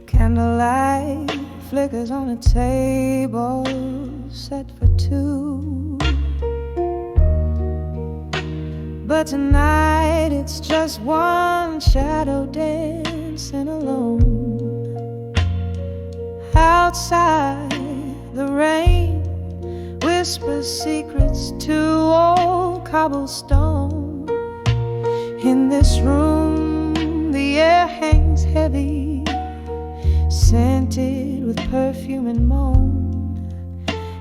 Candlelight flickers on a table set for two, but tonight it's just one shadow dancing alone. Outside, the rain whispers secrets to old cobblestone. In this room, the air hangs heavy, scented with perfume and moan.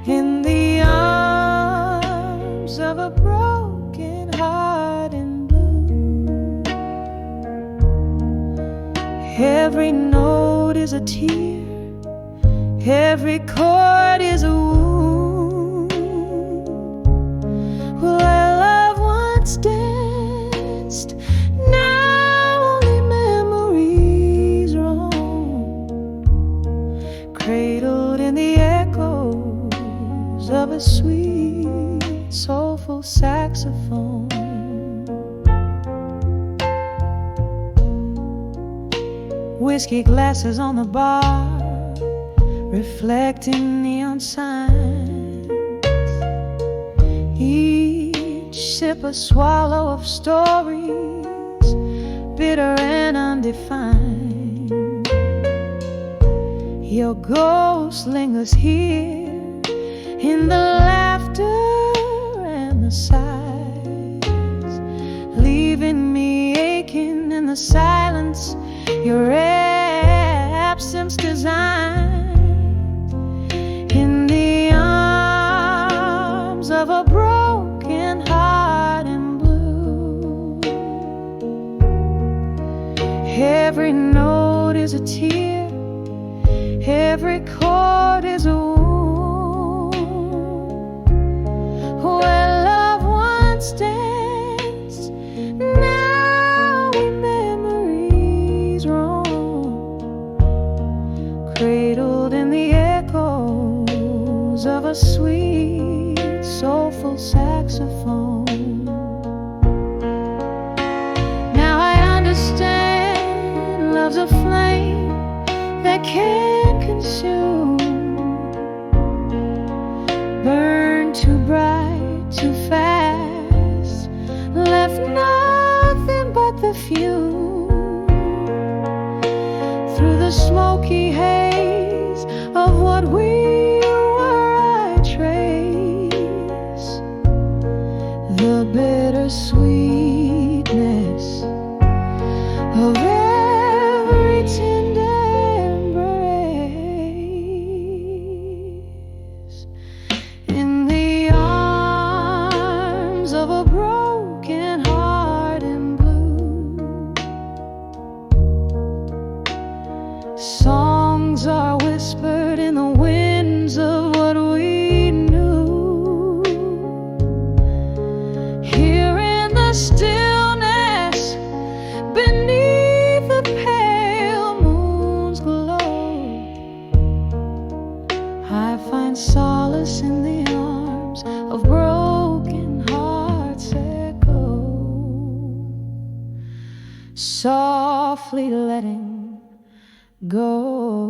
In the arms of a broken heart in blue, every note is a tear, every chord is a wound. Where love once danced, now only memories roam, cradled in the echoes of a sweet, soulful saxophone. Whiskey glasses on the bar, reflecting neon signs. Each sip a swallow of stories, bitter and undefined. Your ghost lingers here in the laughter and the sighs, leaving me aching in the silence your absence designed. In the arms of a broken heart in blue, every note is a tear, every chord is a wound. Where love once danced, now in memories roam, cradled in the echoes of a sweet, soulful saxophone. Now I understand love's a flame that can't consume, burn too bright, too fast, left nothing but the fume. Through the smoky haze of what we were, I trace the bitter sweetness of every tender embrace. In the arms of a broken heart in blue, songs are whispered in the winds of what we knew. Here in the stillness, beneath the pale moon's glow, I find solace in the arms of broken hearts echo, softly letting go.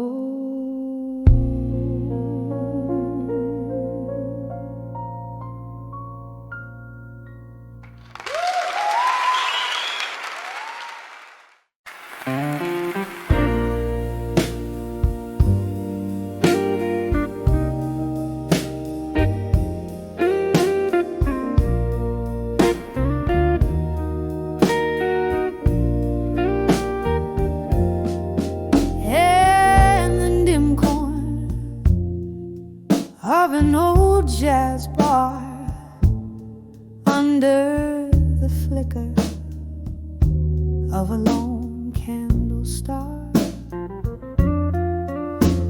Of an old jazz bar, under the flicker of a lone candle star,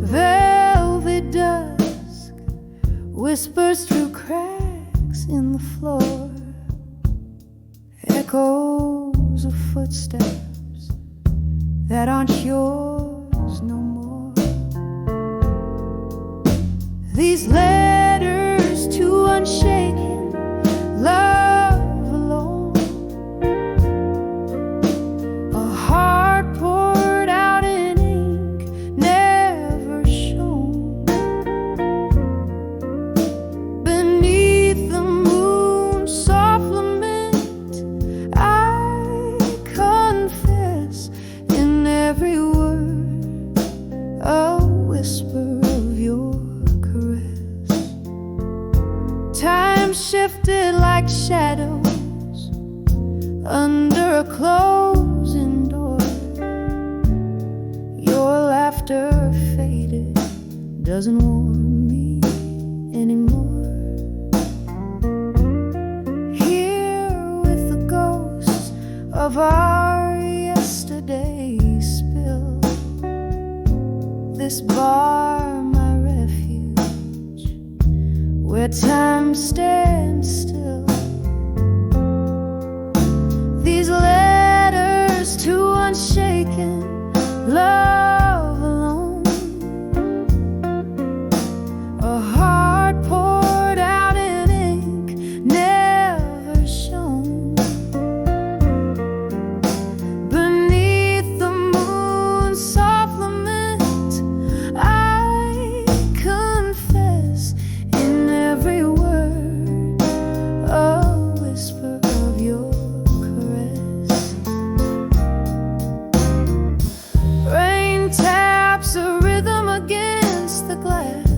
velvet dusk whispers through cracks in the floor, echoes of footsteps that aren't yours no more. These letters to unshaken love alone, a heart poured out in ink never shown. Beneath the moon's soft lament, I confess in every word a whisper of your caress. Time shifted like shadows under a closing door. Your laughter faded, doesn't warm me anymore. Here with the ghosts of our yesterday spill, this bar my refuge, where time stands still. These letters to unshaken love alone, a heart poured out in ink never shown. Beneath the moon's soft lament, I confess in every word a whisper of your caress. Rain taps a rhythm against the glass,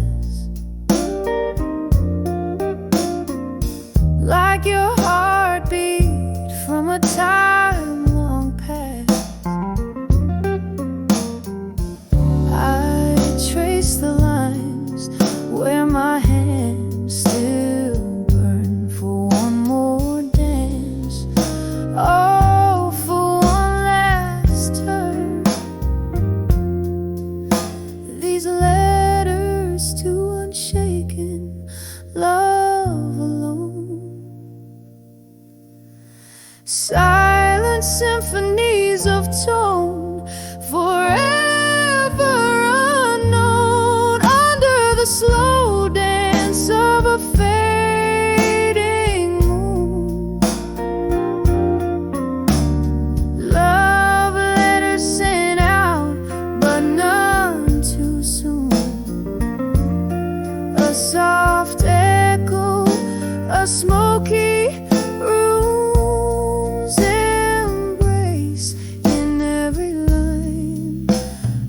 like your heartbeat from a time long past. I trace the lines where my hands still burn for one more dance. Oh, for one last turn. These letters to unshaken love alone, silent symphonies of tone, forever unknown, under the slow dance of a fading moon. Love letters sent out, but none too soon. A soft echo, a smoky room's embrace. In every line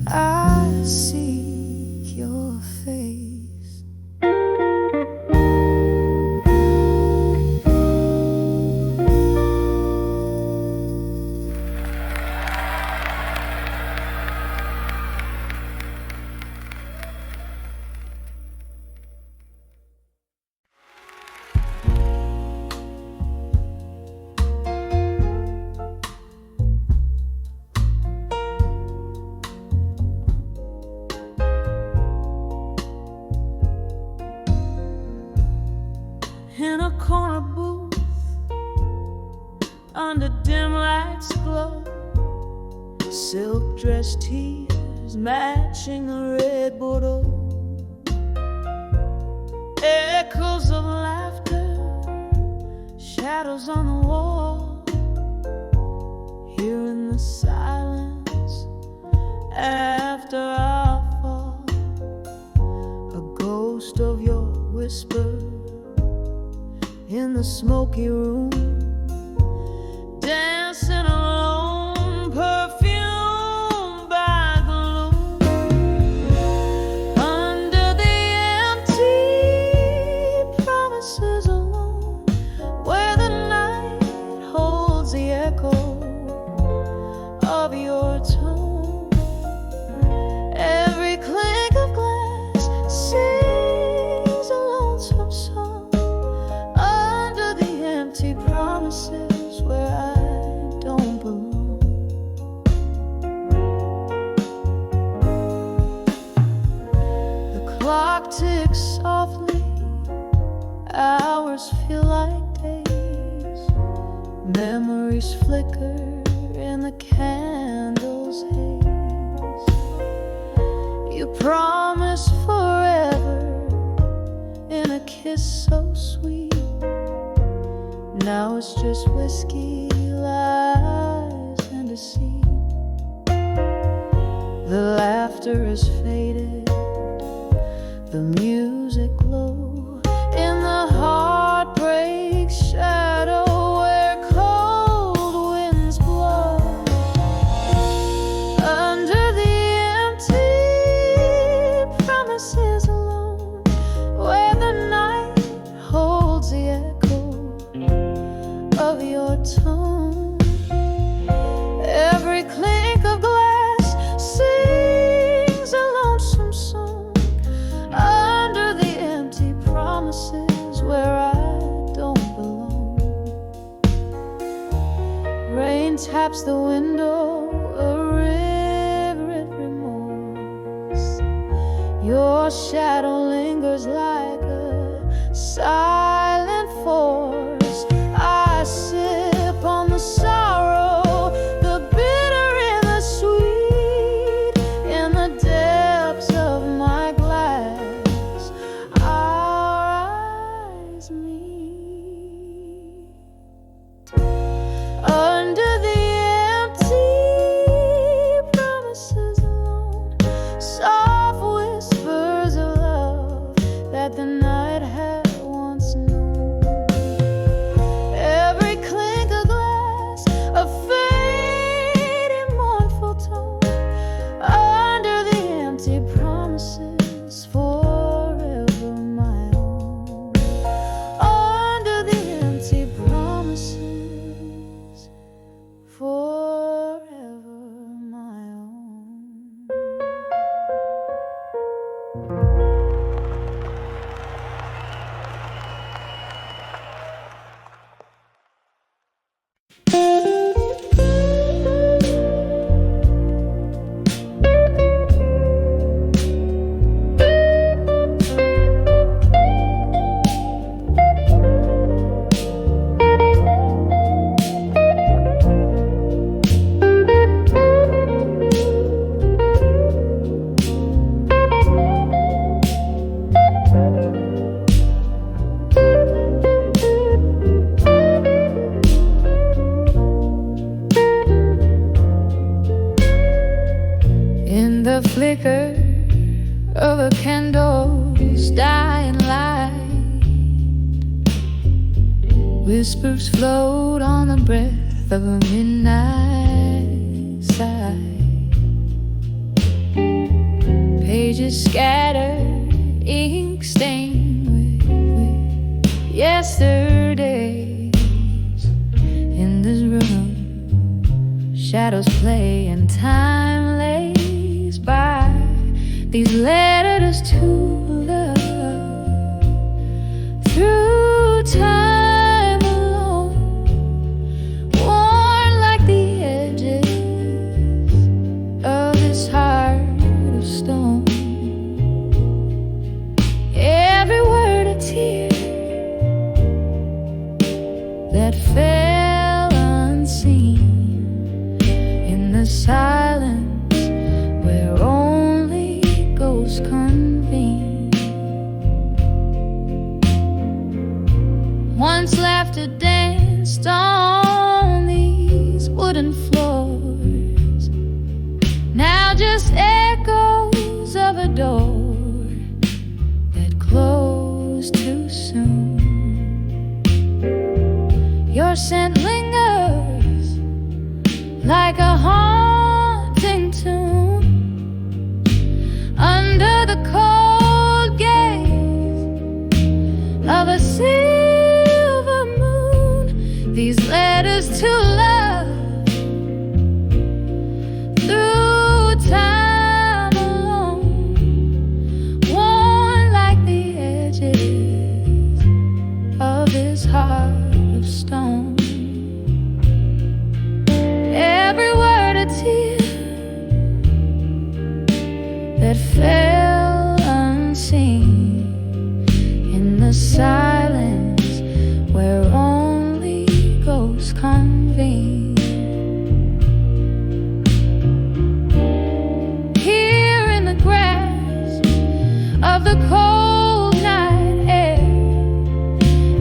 I seek your face. In a corner booth, under dim lights glow, silk dress tears matching a red bordeaux, echoes of laughter, shadows on the wall. Here in the silence after our fall, a ghost of your whisper in the smoky room, dancing alone, perfumed by the loom, under the empty promises alone, where the night holds the echo of your tone. Every clink of glass sings a lonesome song, under the empty promises where I don't belong. The clock ticks softly, hours feel like days, memories flicker in the candle's haze. promised forever in a kiss so sweet. Now it's just whiskey, lies, and deceit. The laughter is faded, the music low, in the heartbreak shadow where cold winds blow. Under the empty promises alone, where the night holds the echo of your tone. Every clink of glass sings a lonesome song. Under the empty promises where I don't belong. Rain taps the window, a river remorse. Your shadow lingers like a silent force. I sip on the sorrow, the bitter and the sweet. In the depths of my glass, our eyes meet. Under the empty promises alone, soft whispers of love that the night had once known. Every clink of glass, a fading mournful tone. Under the empty promises, forever my own. Under the empty promises, forever my own. In the flicker of a candle's dying light, whispers float on the breath of a midnight sigh. Pages scattered, ink stained with yesterdays. In this room, shadows play and time lays by. These letters to love through time alone, worn like the edges of this heart of stone. Every word a tear that fell unseen in the silence where only ghosts convene. Once laughter danced on these wooden floors, now just echoes of a door that closed too soon. Your scent lingers like a haunting tune under the cold gaze of a silver moon. These letters to love through time alone, worn like the edges of this heart of stone. the cold night air.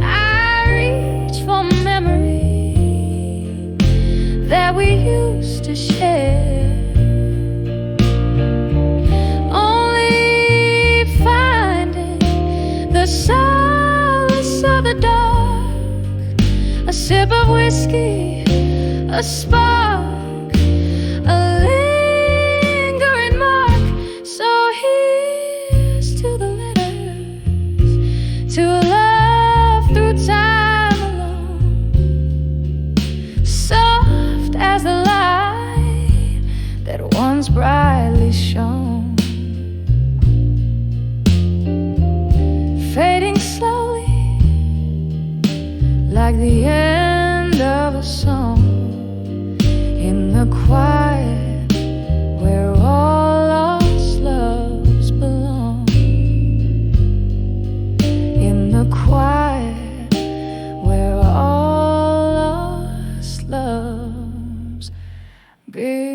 I reach for memory that we used to share, only finding the solace of the dark. A sip of whiskey, a spark, a lingering mark. So here's to the letters, to a love through time alone, soft as the light that once brightly shone, fading slowly like the end of a song, in the quiet where all lost loves belong, in the quiet where all lost loves belong.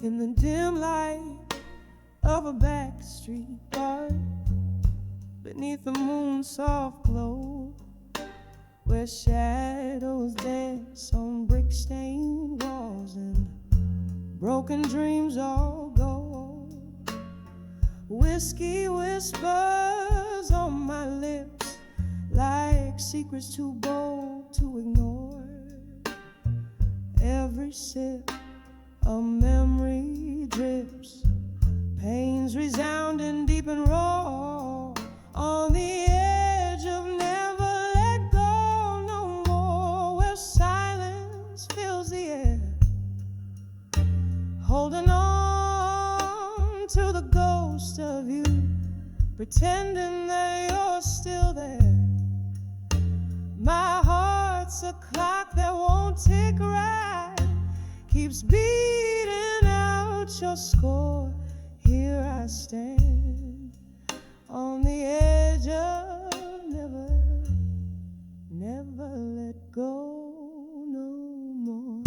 In the dim light of a back street bar, beneath the moon's soft glow, where shadows dance on brick-stained walls and broken dreams all go. Whiskey whispers on my lips like secrets too bold to ignore. Every sip a memory drips, pains resounding deep and raw, on the edge of never let go no more, where silence fills the air, holding on to the ghost of you, pretending that you're still there. My heart's a clock that won't tick right, keeps beating out your score. Here I stand on the edge of never let go no more.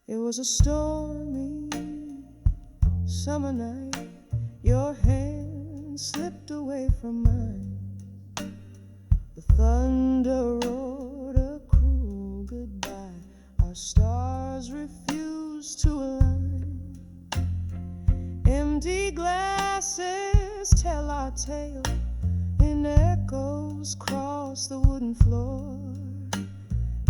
It was a stormy summer night. Your hand slipped away from mine. The thunder roared a cruel goodbye. Our stars refused to align. Empty glasses tell our tale in echoes cross the wooden floor.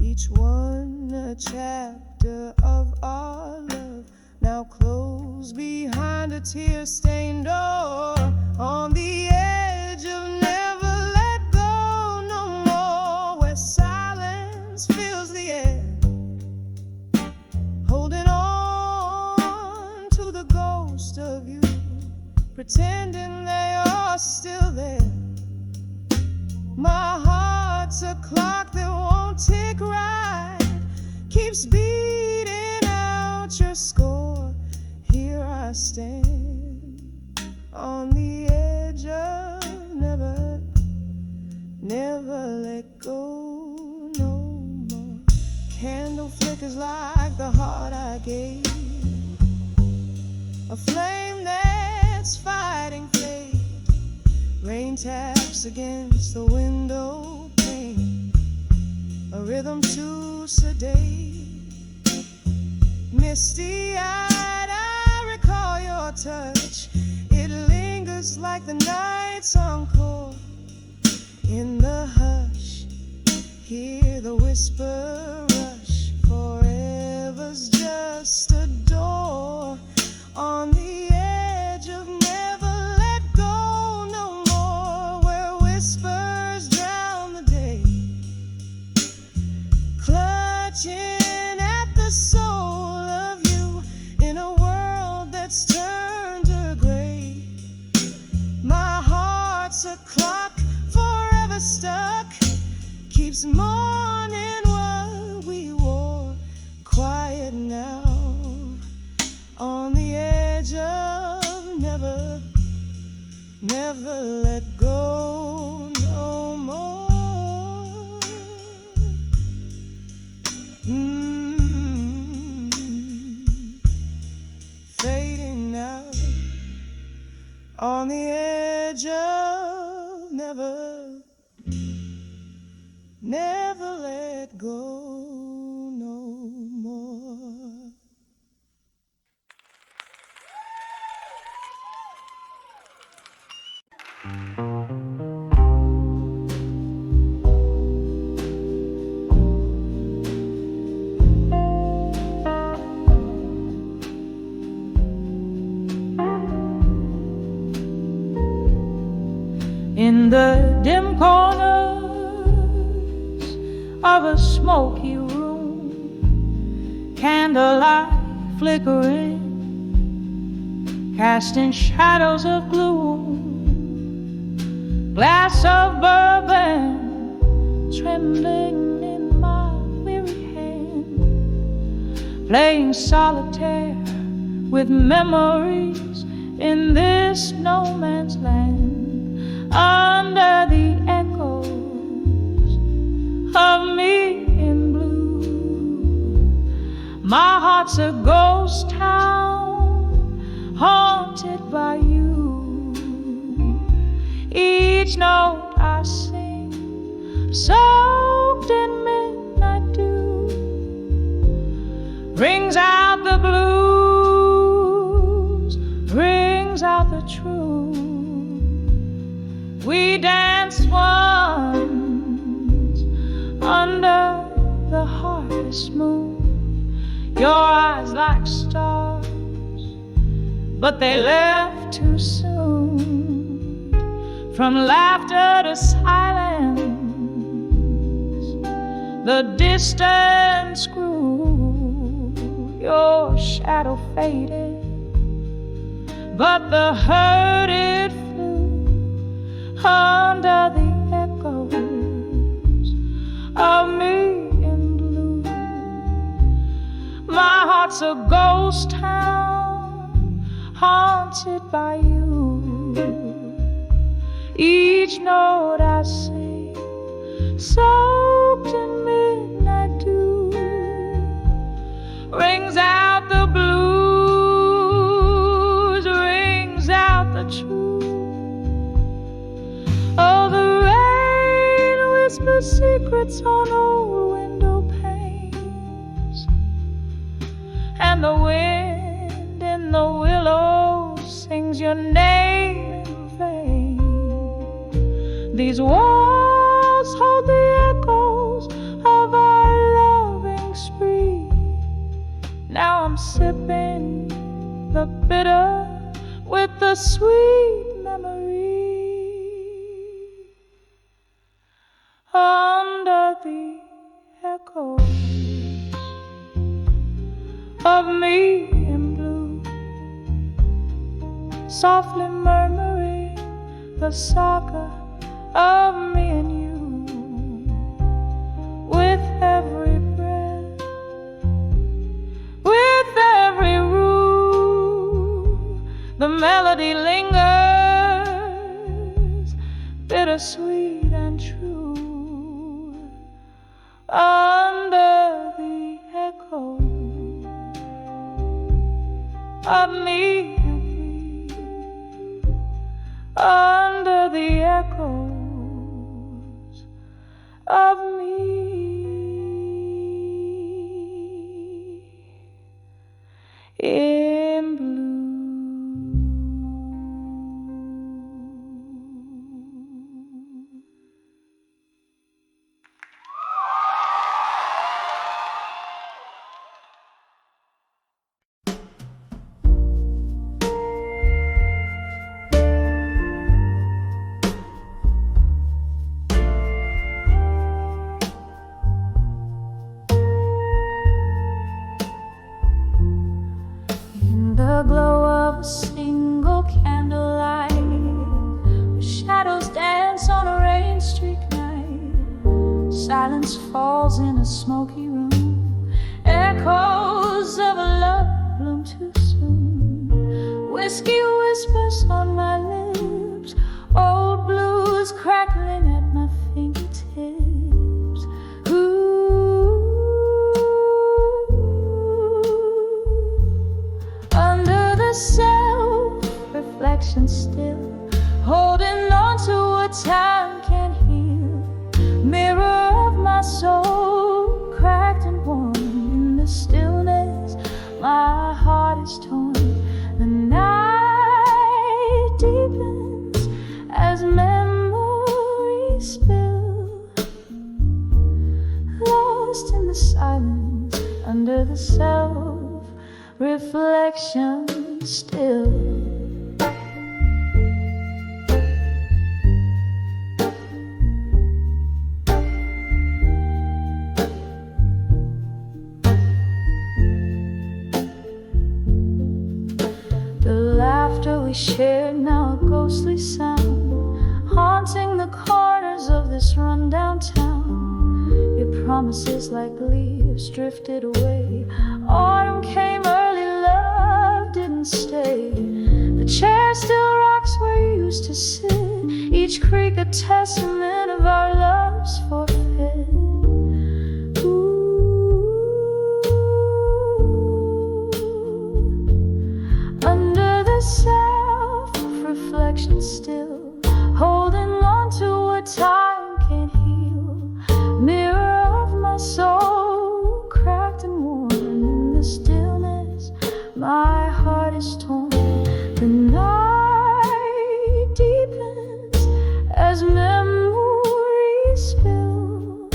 Each one a chapter of our love, now closed behind a tear-stained door. On the edge of never let go no more, where silence fills the air, holding on to the ghost of you, pretending that you're still there. My heart's a clock that won't tick right, keeps beating out your score. Here I stand on the edge of never let go no more. Candle flickers like the heart I gave, a flame that's fighting fate. Rain taps against the window pane, a rhythm too sedate. Misty-eyed, I recall your touch. It lingers like the night's encore. In the hush, hear the whisper rush. Forever's just a door on the edge on the edge of never let go no more. In the dim corners of a smoky room, candlelight flickering, casting shadows of gloom, glass of bourbon trembling in my weary hand, playing solitaire with memories in this no man's land. Under the echoes of me in blue, my heart's a ghost town haunted by you. Each note I sing, soaked in midnight dew, rings out the blues, rings out the truth. We danced once under the harvest moon, your eyes like stars, but they left too soon. From laughter to silence, the distance grew, your shadow faded, but the hurt it under the echoes of me in blue. My heart's a ghost town haunted by you. Each note I sing, soaked in midnight dew, rings out the blues, rings out the truth. Oh, the rain whispers secrets on old window panes, and the wind in the willows sings your name in vain. These walls hold the echoes of our loving spree. Now I'm sipping the bitter with the sweet memory. Under the echoes of me in blue, softly murmuring the saga of me and you. With every breath, with every rule, the melody lingers, bittersweet and true. Under the echo of me and thee, under the echoes of me in blue. The glow of a single candlelight, the shadows dance on a rain-streaked night. Silence falls in a smoky room, echoes of a love bloom too soon. Whiskey whispers on my lips, old blues crackling at my fingertips. Under the self-reflection reflection still, holding on to what time can't heal. Mirror of my soul, cracked and worn in the stillness, my heart is torn. The night deepens as memories spill, lost in the silence under the self-reflection still. We shared now a ghostly sound, haunting the corners of this rundown town. Your promises like leaves drifted away. Autumn came early, love didn't stay. The chair still rocks where you used to sit, each creak a testament of our love's forfeit. Under the self-reflection still, holding on to what time can't heal. Mirror of my soul, cracked and worn in the stillness, my heart is torn. The night deepens as memories spill,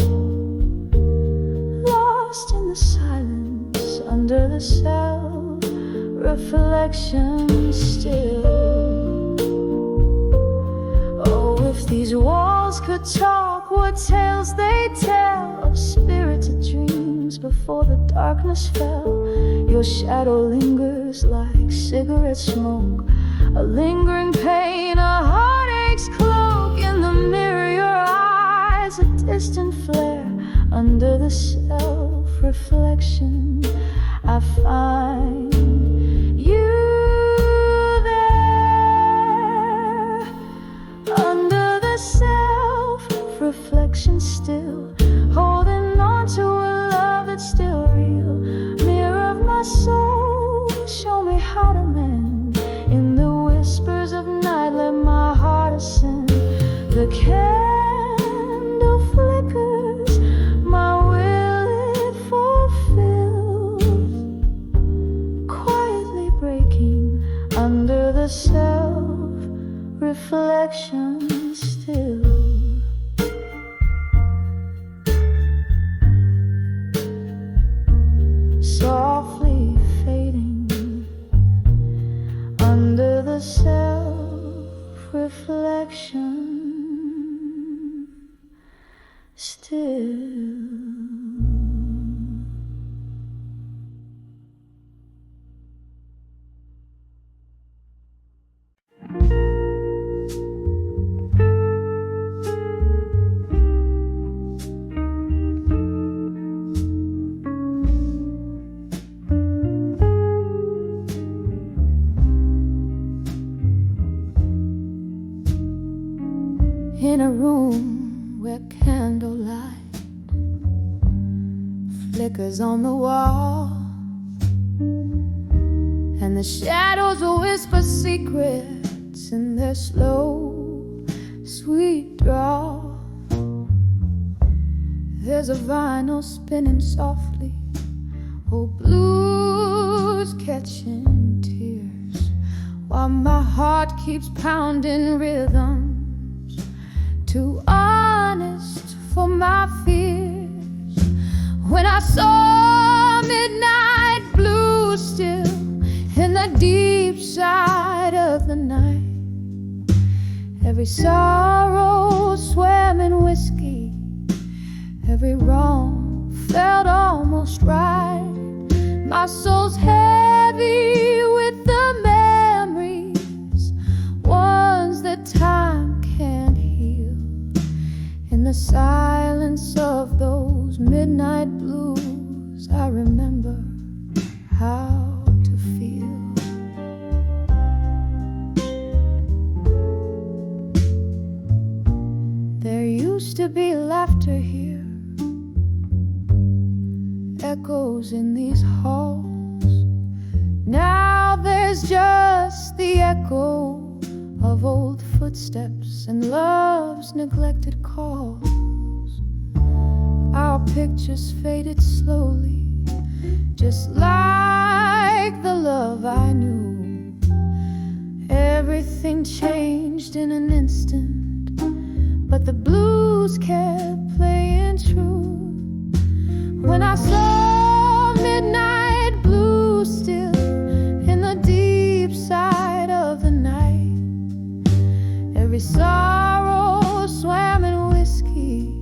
lost in the silence under the self-reflection still. Oh, if these walls could talk, what tales they tell of spirited dreams before the darkness fell. Your shadow lingers like cigarette smoke, a lingering pain, a heartache's cloak. In the mirror, your eyes, a distant flare. Under the self-reflection, I find you there. Under the self-reflection still, holding on to a love that's still real. Mirror of my soul, show me how to mend. In the whispers of night, let my heart ascend. The candle flickers, my will it fulfills, quietly breaking under the self-reflection still. Softly fading under the self-reflection still. In a room where candlelight flickers on the wall, and the shadows will whisper secrets in their slow, sweet drawl. There's a vinyl spinning softly, old blues catching tears, while my heart keeps pounding rhythms too honest for my fears. When I saw midnight blue still in the deep side of the night, every sorrow swam in whiskey, every wrong felt almost right. My soul's heavy with the memories, ones that time can't heal. In the silence of those midnight blues, I remember how to feel. There used to be laughter here, echoes in these halls. Now there's just the echoes of old footsteps and love's neglected calls. Our pictures faded slowly, just like the love I knew. Everything changed in an instant, but the blues kept playing true. When I saw midnight blue still in the deep side of the night, every sorrow swam in whiskey,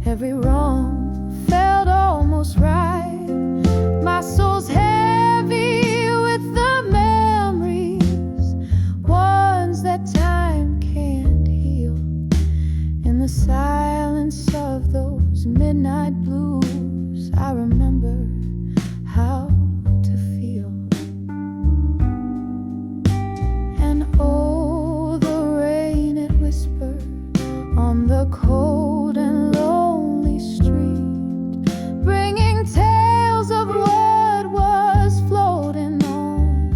every wrong felt almost right. My soul's heavy with the memories, ones that time can't heal. In the silence of those midnight blues, I remember how to feel. And oh, the rain it whispered on the cold and lonely street, bringing tales of what was floating on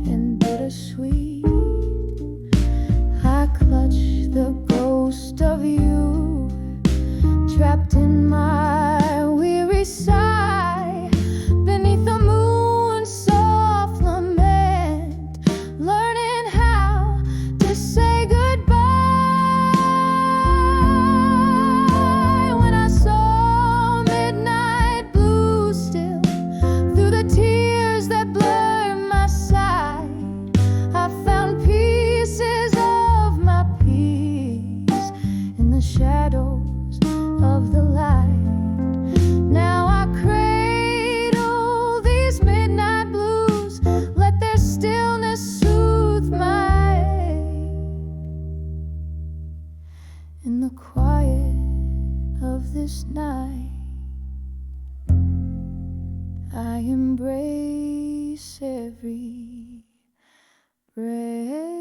and bittersweet. I clutch the ghost of you, trapped in my weary sigh, beneath the moon's soft lament, learning how to say goodbye. When I saw midnight blue still, through the tears that blurred my sight, I found pieces of my peace in the shadows of the light. Now I cradle these midnight blues, let their stillness soothe my ache. In the quiet of this night, I embrace every breath.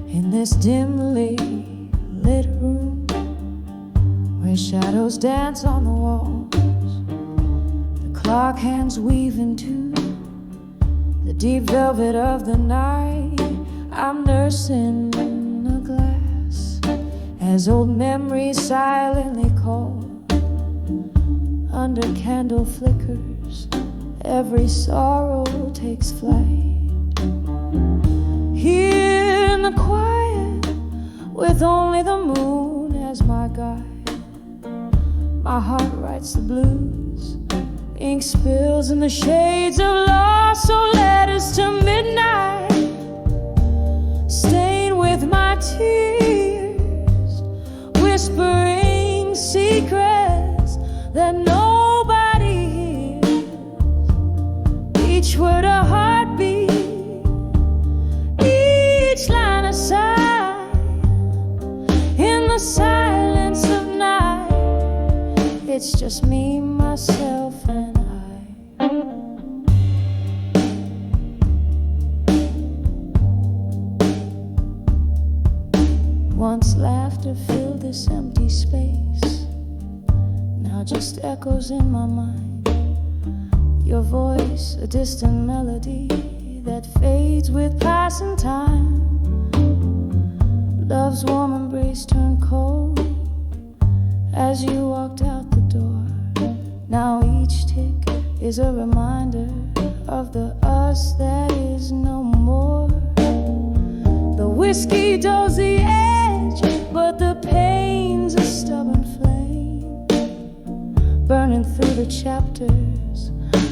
In this dimly lit room, where shadows dance on the walls, the clock hands weave into the deep velvet of the night. I'm nursing a glass as old memories silently call. Under candle flickers, every sorrow takes flight. Here in the quiet, with only the moon as my guide, my heart writes the blues. Ink spills in the shades of loss, so letters to midnight stain with my tears, whispering secrets that nobody hears. Each word a heartbeat, each line a sigh. In the silence of night, it's just me, myself, and I. Once laughter filled this empty space, now just echoes in my mind. Your voice, a distant melody that fades with passing time. Love's warm embrace turned cold as you walked out the door. Now each tick is a reminder of the us that is no more. The whiskey dulls the edge, but the pain's a stubborn flame, burning through the chapters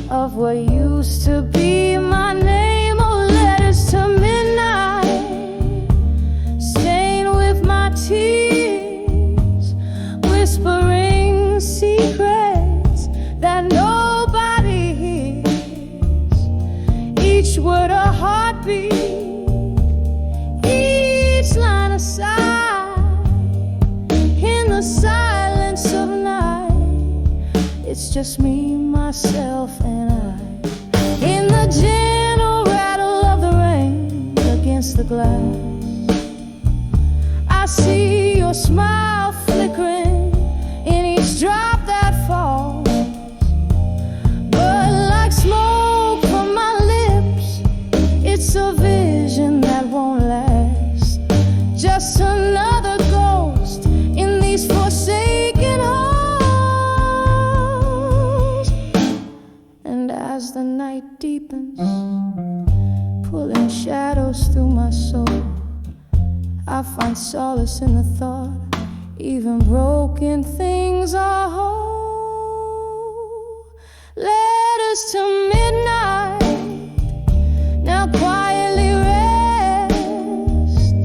of what used to be my name. Oh, letters to midnight, stained with my tears, whispering secrets that nobody hears. Each word a heartbeat, each line a sigh. In the silence just me, myself, and I. In the gentle rattle of the rain against the glass, I see your smile flickering in each drop that falls. But like smoke from my lips, it's a vision that won't last. Just another ghost in these forsaken halls. And as the night deepens, pulling shadows through my soul, I find solace in the thought even broken things are whole. Letters to midnight now quietly rest,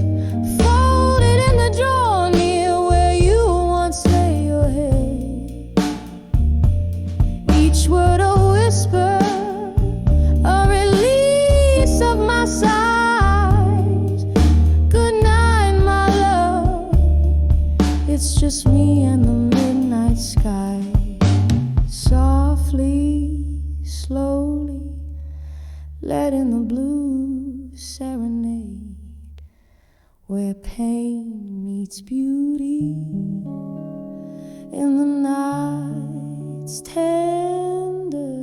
folded in the drawer near where you once lay your head. Each word a whisper, a release of my sighs. Good night, my love. It's just me and the midnight sky. Softly, slowly, letting the blues serenade, where pain meets beauty in the night's tender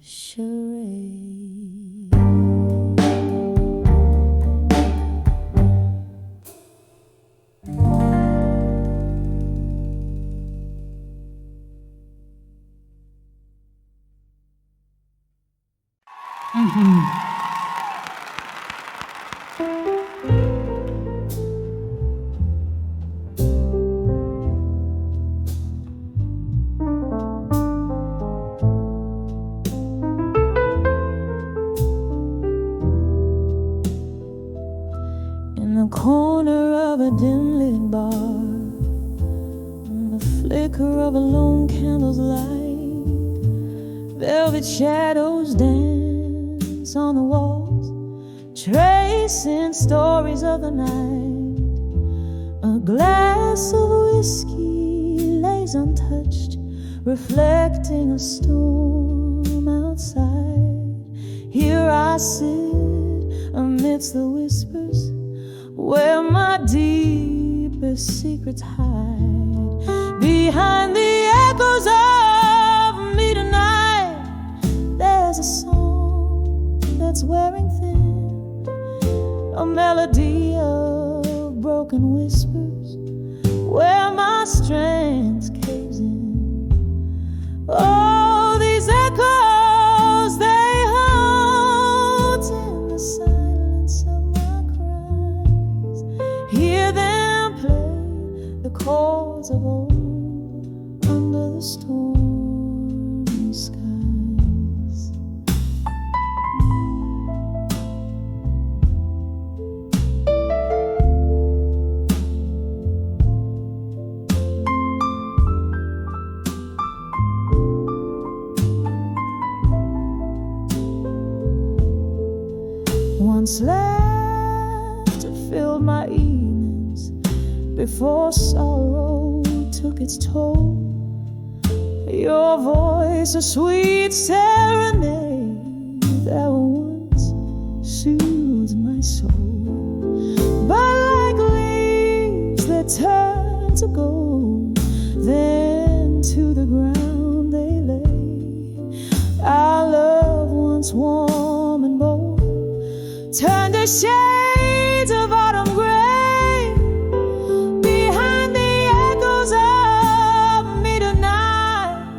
charade. In the corner of a dim-lit bar, on the flicker of a lone candle's light, velvet shadows dance on the walls, tracing stories of the night. A glass of whiskey lays untouched, reflecting a storm outside. Here I sit amidst the whispers, where my deepest secrets hide. Behind the echoes of me tonight, there's a song that's wearing thin, a melody of broken whispers, where my strength caves in. Oh, these echoes, they haunt in the silence of my cries. Hear them play the chords of old under the stormy skies. Once laughter filled my evenings before sorrow took its toll. Your voice, a sweet serenade that once soothed my soul. But like leaves that turn to gold, then to the ground they lay. Our love, once warm and bold, turned to shades of autumn gray. Behind the echoes of me tonight,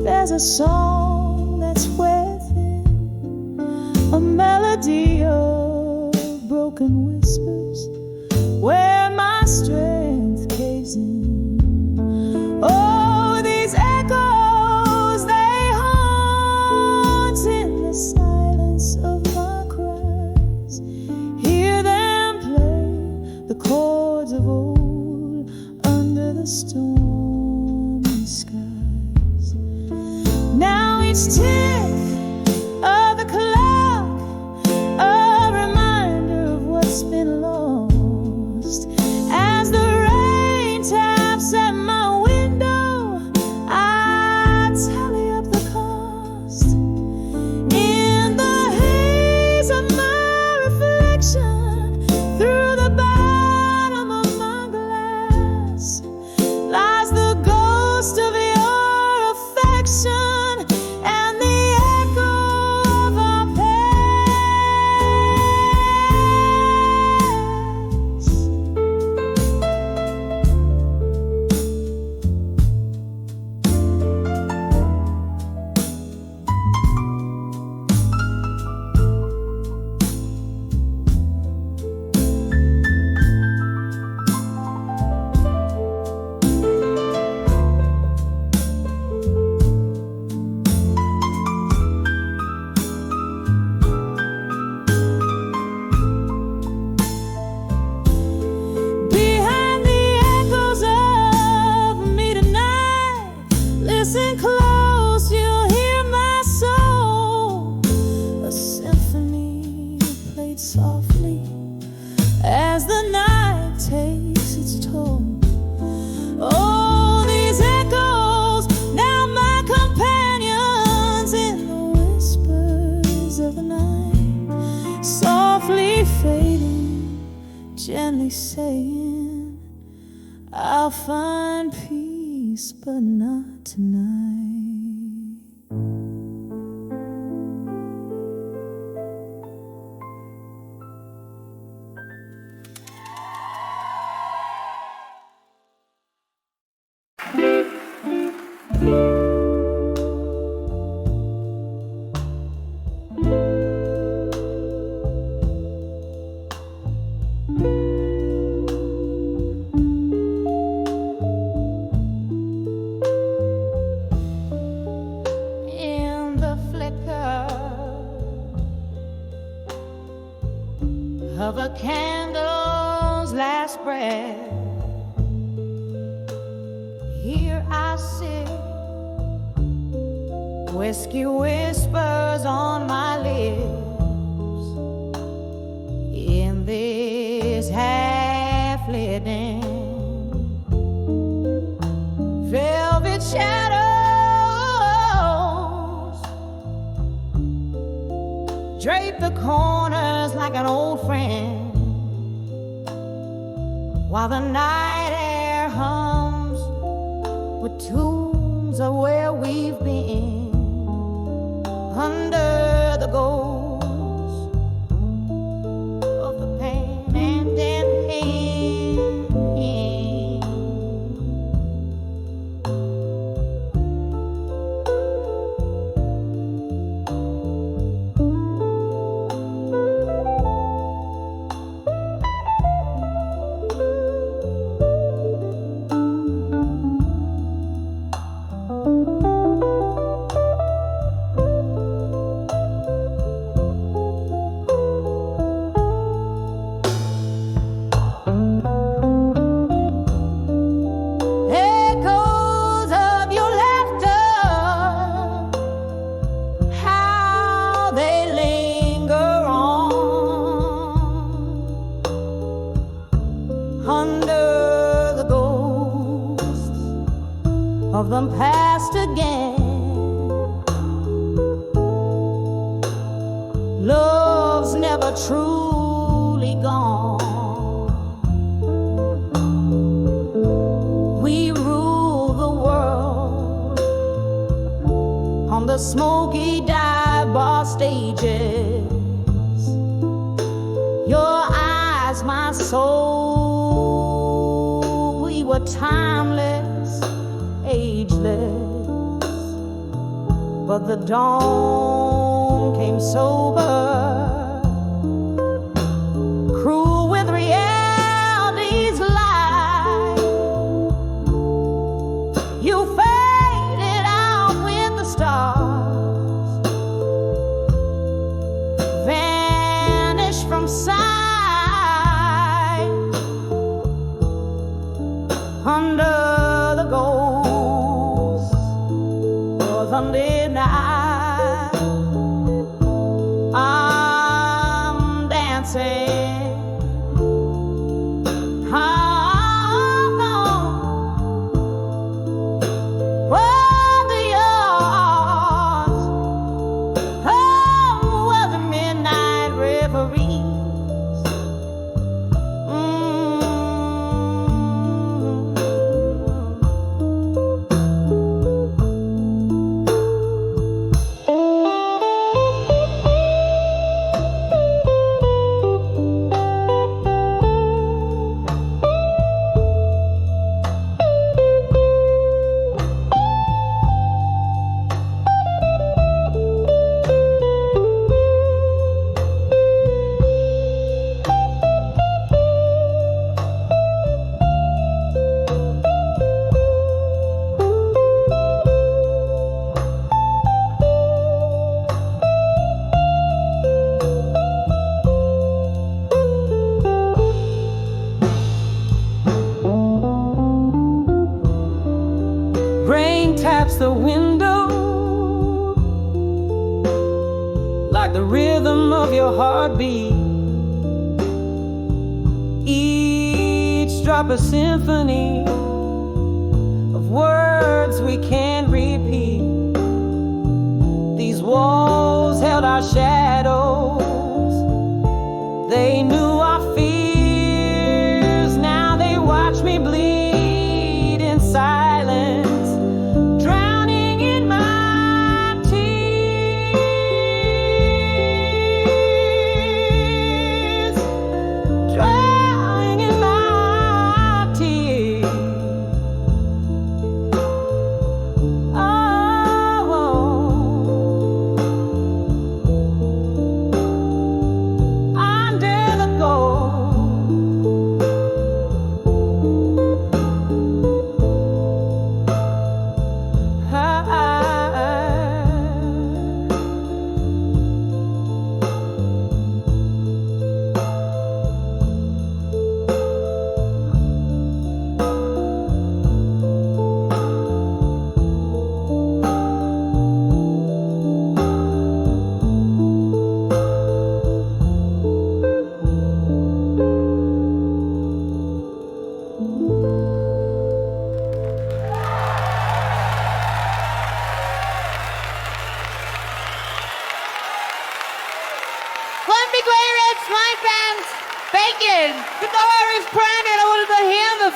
there's a song that's within, a melody of broken whispers, where my strength caves in. Oh, these echoes, they haunt in the silence of my cries. Hear them play the chords of old under the stormy skies. Now each tick of the clock, a reminder of what's been lost. As the rain taps at my window, I as the night takes its toll. Oh, these echoes, now my companions in the whispers of the night, softly fading, gently saying, I'll find peace, but not tonight. Of a candle's last breath, here I sit, whiskey whispers on my lips, in this half-lit den, velvet shadows drape the corners like an old friend, while the night air hums with tunes of where we've been, under the ghost of the pain and pain. Of them past again, love's never truly gone. We rule the world on the smoky dive bar stages. Your eyes, my soul, we were timeless, ageless, but the dawn came sober, cruel with reality's lie. You faded out with the stars, vanished from sight, under the gold Sunday night. I'm dancing, where the yards, where the midnight reveries. Rain taps the window like the rhythm of your heartbeat. eavesdrop a symphony of words we can't repeat. These walls held our shadows. They knew our fears. Now they watch me bleed in silence, drowning in my tears, drowning in my tears.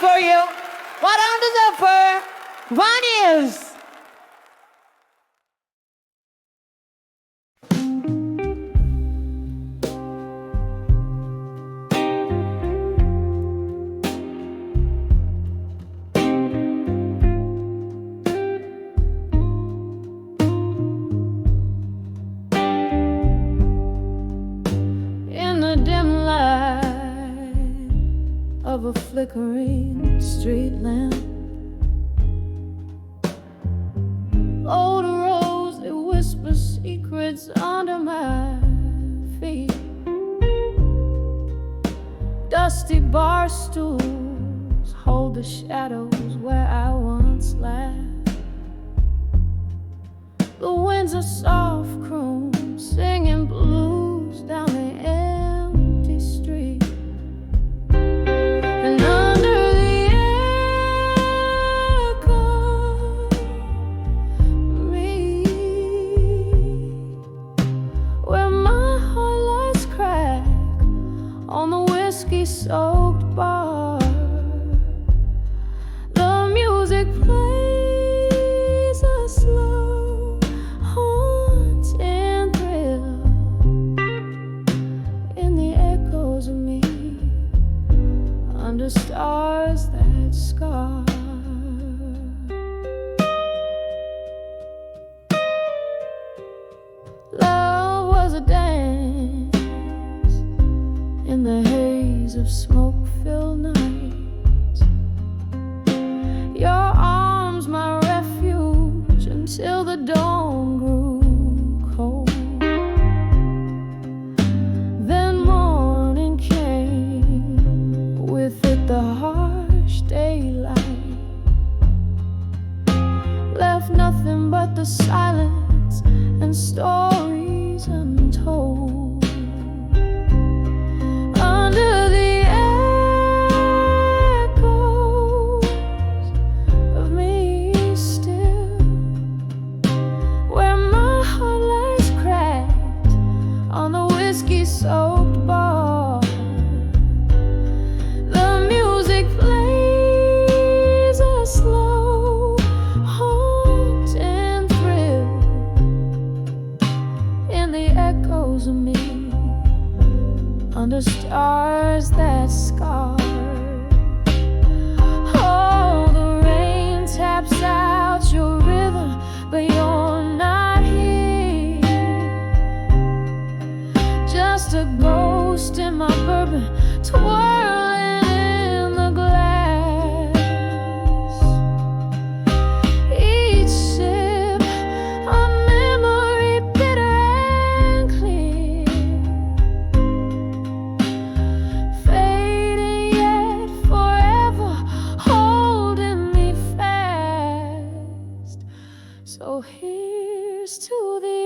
For you, what on the for one is. In the dim light of a flickering street lamp, old rose, it whispers secrets under my feet. Dusty bar stools hold the shadows where I once laughed. The winds are soft croon, singing blues down the empty street. And under the echo meet where my heart lies crack on the whiskey-soaked bar. The music plays a slow, haunting thrill in the echoes of me under stars that scar. Love was a dance in the haze of smoke-filled nights. Your arms my refuge until the dawn grew cold. Then morning came, with it the harsh daylight, left nothing but the silence and stories untold. Under the echoes of me still, where my heart lies cracked on the whiskey-soaked bar. The music plays a slow, haunting thrill in the echoes of me under stars that scar. Oh, the rain taps out your rhythm, but you're not here. Just a ghost in my bourbon, twirling in the glass. Each sip a memory bitter and clear, fading yet forever, holding me fast. So here's to the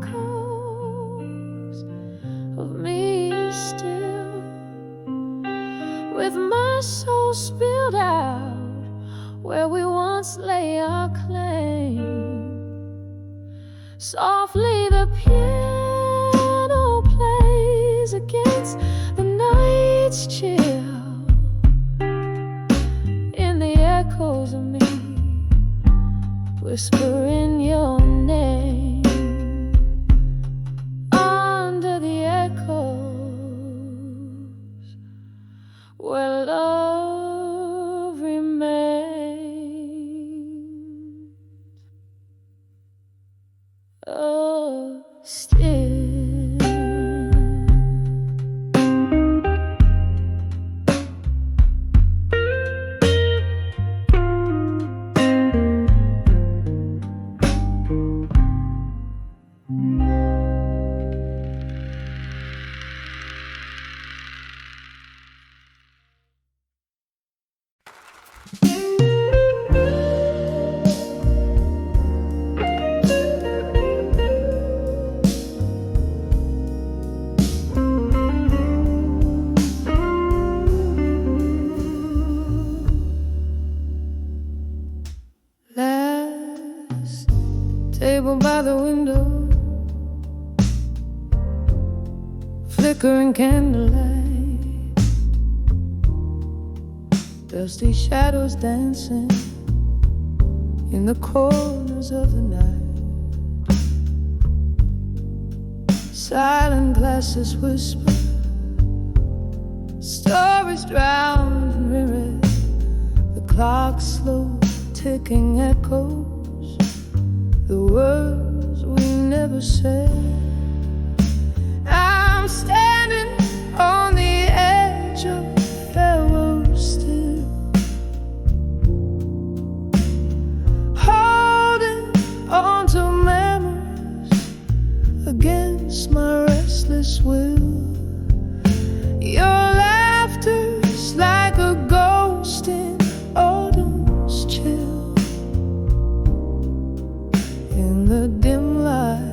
echoes of me still, with my soul spilled out where we once lay our claim. Softly the piano plays against the night's chill, in the echoes of me, whispering your name. Under the echoes where love remains. Oh, still. Table by the window, flickering candlelight, dusty shadows dancing in the corners of the night. Silent glasses whisper, stories drowned in mirrors. The clock's slow ticking echoes the words we never said. I'm standing on the edge of farewell still, holding on to memories against my restless will. Your laughter's like a ghost in autumn's chill, in the dim light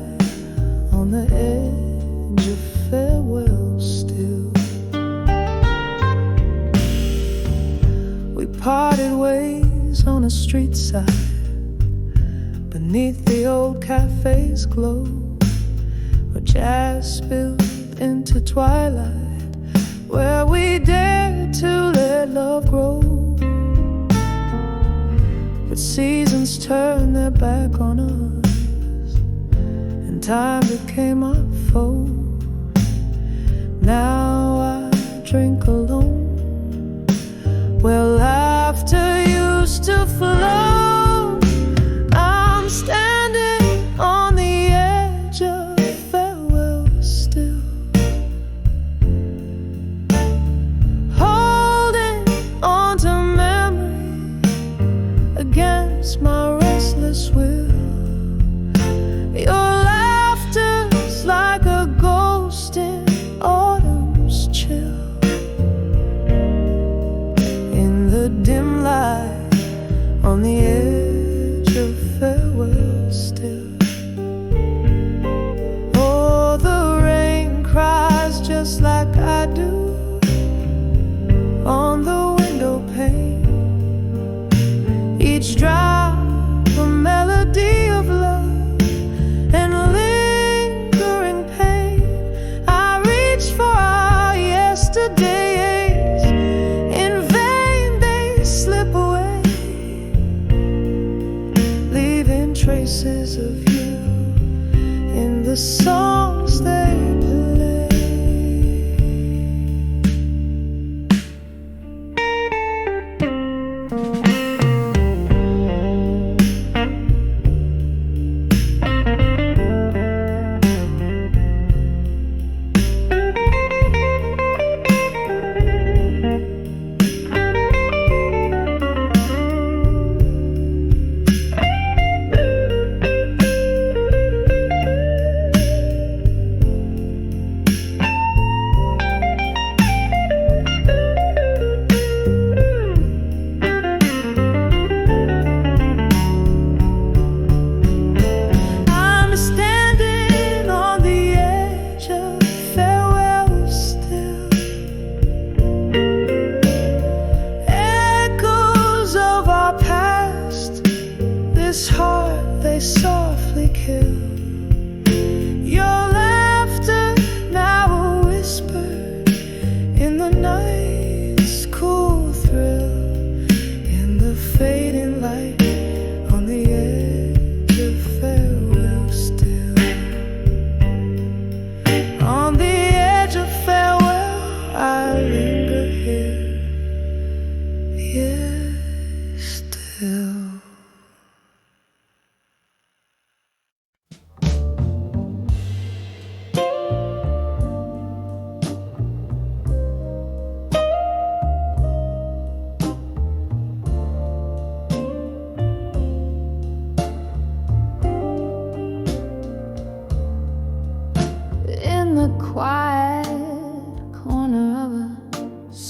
on the edge of farewell still. We parted ways on a street side, beneath the old cafe's glow, where jazz spilled into twilight, where we dared to let love grow. But seasons turned their back on us, and time became our foe. Now I drink alone, where laughter used to flow. I'm standing on the edge of farewell still, holding on to memory against my restless will. Your laughter's like a ghost in autumn's chill, in the dim light on the edge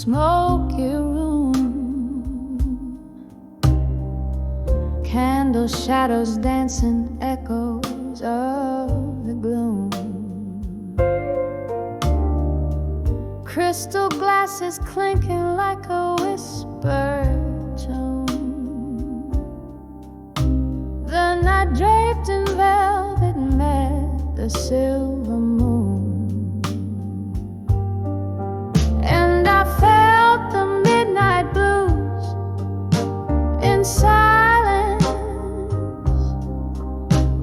smoky room. Candle shadows dancing, echoes of the gloom. Crystal glasses clinking like a whispered tone. The night draped in velvet met the silver moon, and I felt the midnight blues in silence.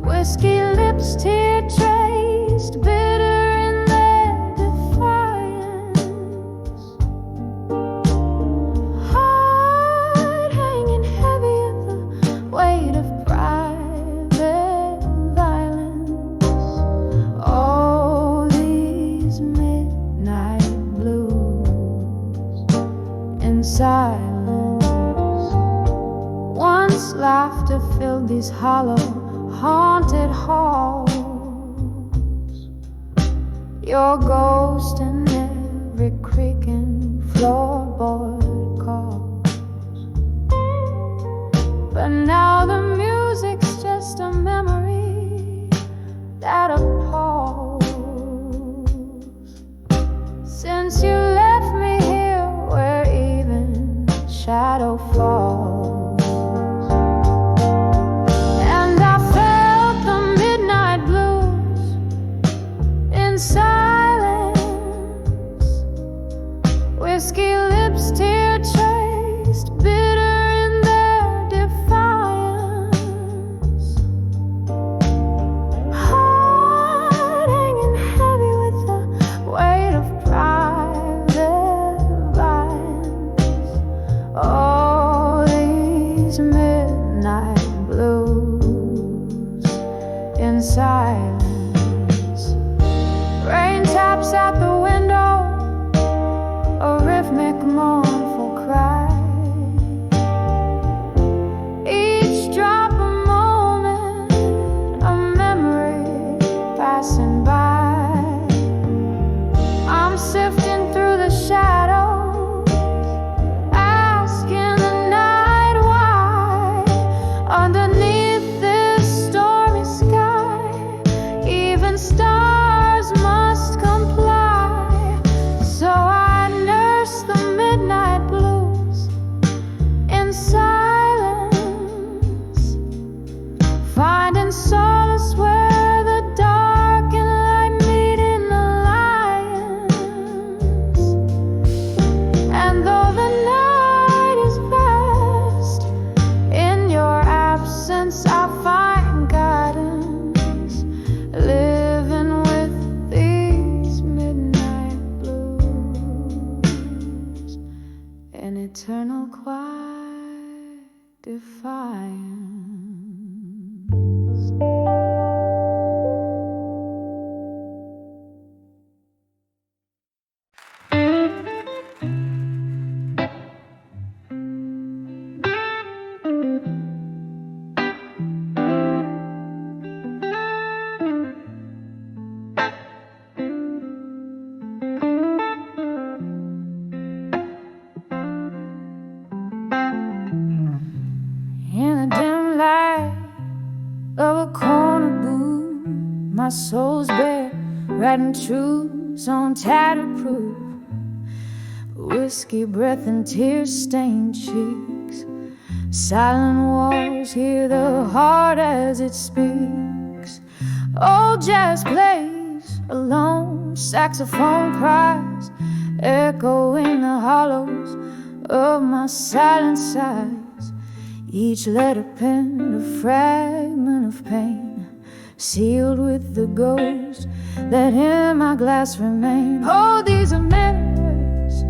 Whiskey lips, tear traced, bitter in their defiance. Heart hanging heavy in the weight of private violence. All these midnight blues in silence. Once laughter filled these hollow, haunted halls. Your ghost in every creaking floorboard calls. But now the music's just a memory that appalls. Since you left me here where even shadow falls. Silence, whiskey lips, tear traced, bitter in their defiance. Heart hanging heavy with the weight of private violence. All these midnight blues in silence. Rain taps out the window, a rhythmic mournful cry. Each drop a moment, a memory passing by. I'm sifting through the shadows, asking the night why. Underneath this stormy sky, even stars must comply. So I nurse the midnight blues in silence, finding solace where the dark and light meet in alliance. And though the night is vast, in your absence I find guidance, living with these midnight blues in eternal quiet defiance. In the dim light of a corner booth, my soul's bare, writing truths on tattered proof. Whiskey breath and tear-stained cheeks. Silent walls hear the heart as it speaks. Old jazz plays alone, saxophone cries, echoing the hollows of my silent sighs. Each letter penned a fragment of pain, sealed with the ghost that in my glass remain. Oh, these are memories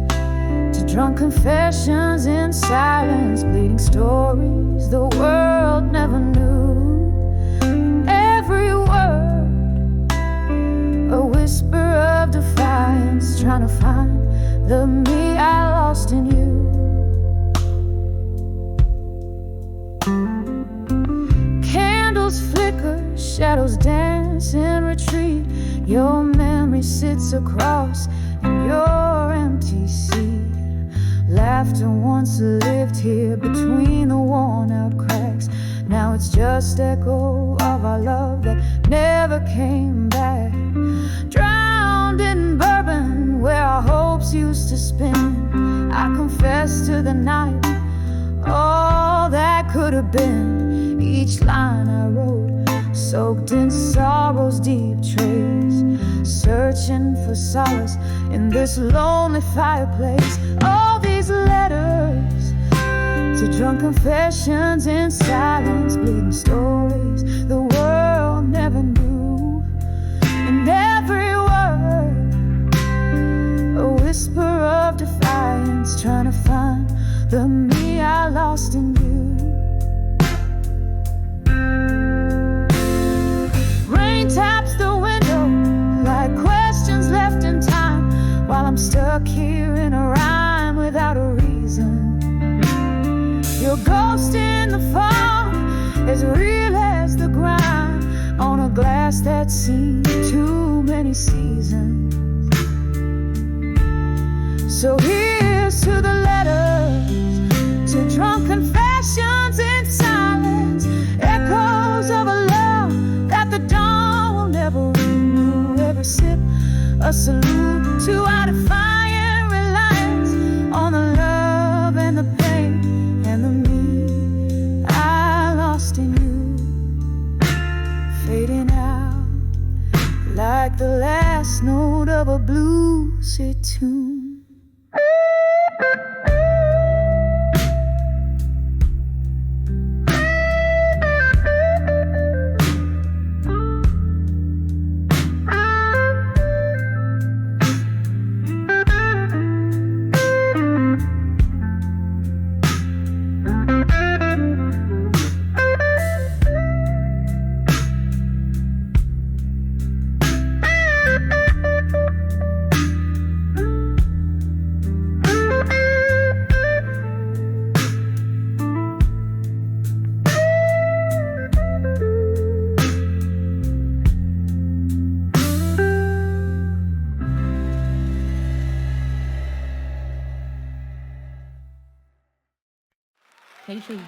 to drunk confessions in silence, bleeding stories the world never knew. Every word a whisper of defiance, trying to find the me I lost in you. Candles flicker, shadows dance in retreat. Your memory sits across in your empty seat. dust echo of our love that never came back. Drowned in bourbon where our hopes used to spin, I confess to the night all that could have been. Each line I wrote soaked in sorrow's deep trace, searching for solace in this lonely fireplace. All these letters to drunk confessions in silence, bleeding stories the world never knew. And every word a whisper of defiance, trying to find the me I lost in you. Rain taps the window like questions left in time, while I'm stuck here in a rhyme without a reason. Your ghost in the fog, as real as the grind on a glass that's seen too many seasons. So here's to the letters, to drunk confessions in silence, echoes of a love that the dawn will never renew. Every sip a salute to our defiant reliance on the love and the pain and the me I lost in you, fading out like the last note of a bluesy tune. Casey.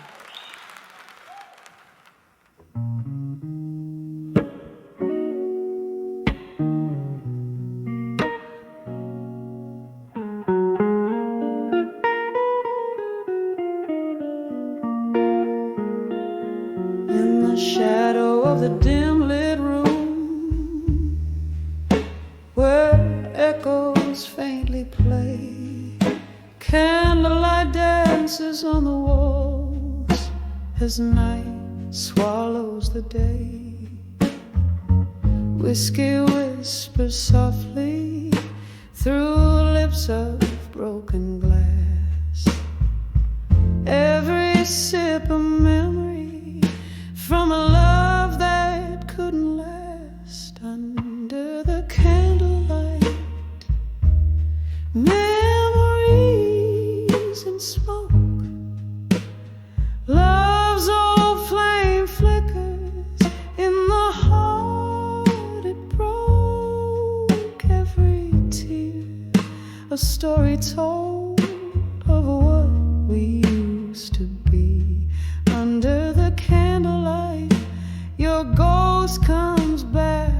In the shadow of the dim lit room, where echoes faintly play, candlelight dances on the walls as night swallows the day. Whiskey whispers softly through lips of broken glass. Every sip a memory from a love that couldn't last. Under the candlelight, memories and smoke, love's old flame flickers in the heart it broke. Every tear a story told of what we used to be. Under the candlelight, your ghost comes back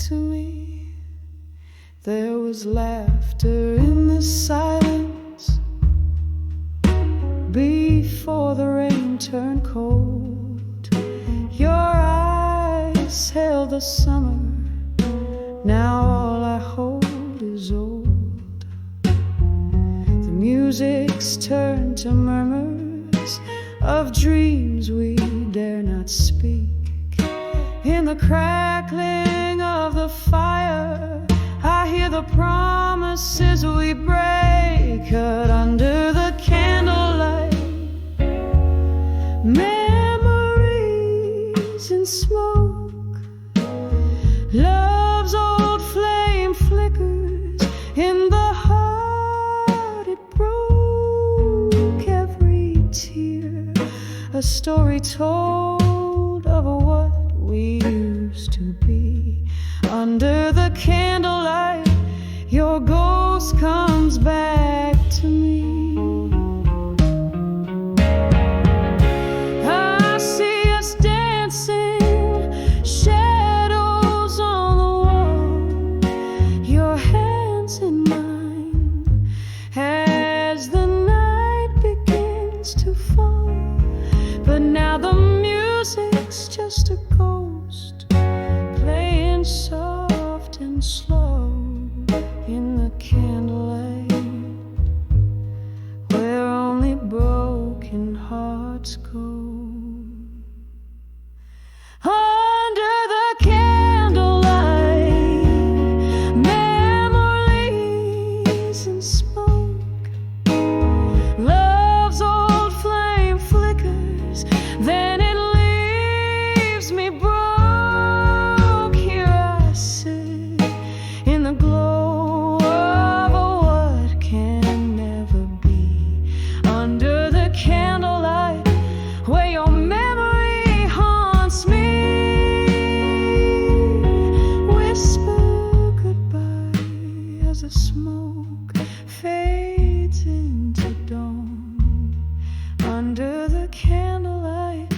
to me. There was laughter in the silence before the rain turned cold. Your eyes held the summer, now all I hold is old. The music's turned to murmurs of dreams we dare not speak. In the crackling of the fire, I hear the promises we break. Cut under the candlelight, memories in smoke, love's old flame flickers in the heart it broke. Every tear a story told of what we used to be. Under the candlelight, your ghost comes back to me. I see us dance Now the music's just a ghost, playing soft and slow in the candlelight, where only broken hearts go. Under the candlelight, memories and smoke, love's old flame flickers, then it leaves me broke. Here I sit in the glow of what can never be, under the candlelight, where your memory haunts me. Whisper goodbye as the smoke fades into dawn. Under the candlelight,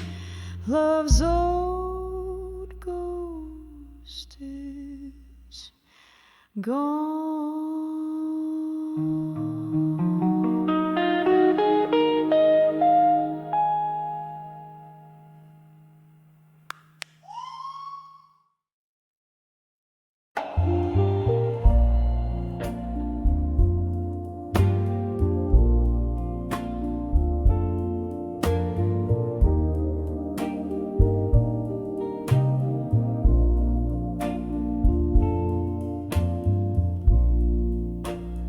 love's old ghost is gone.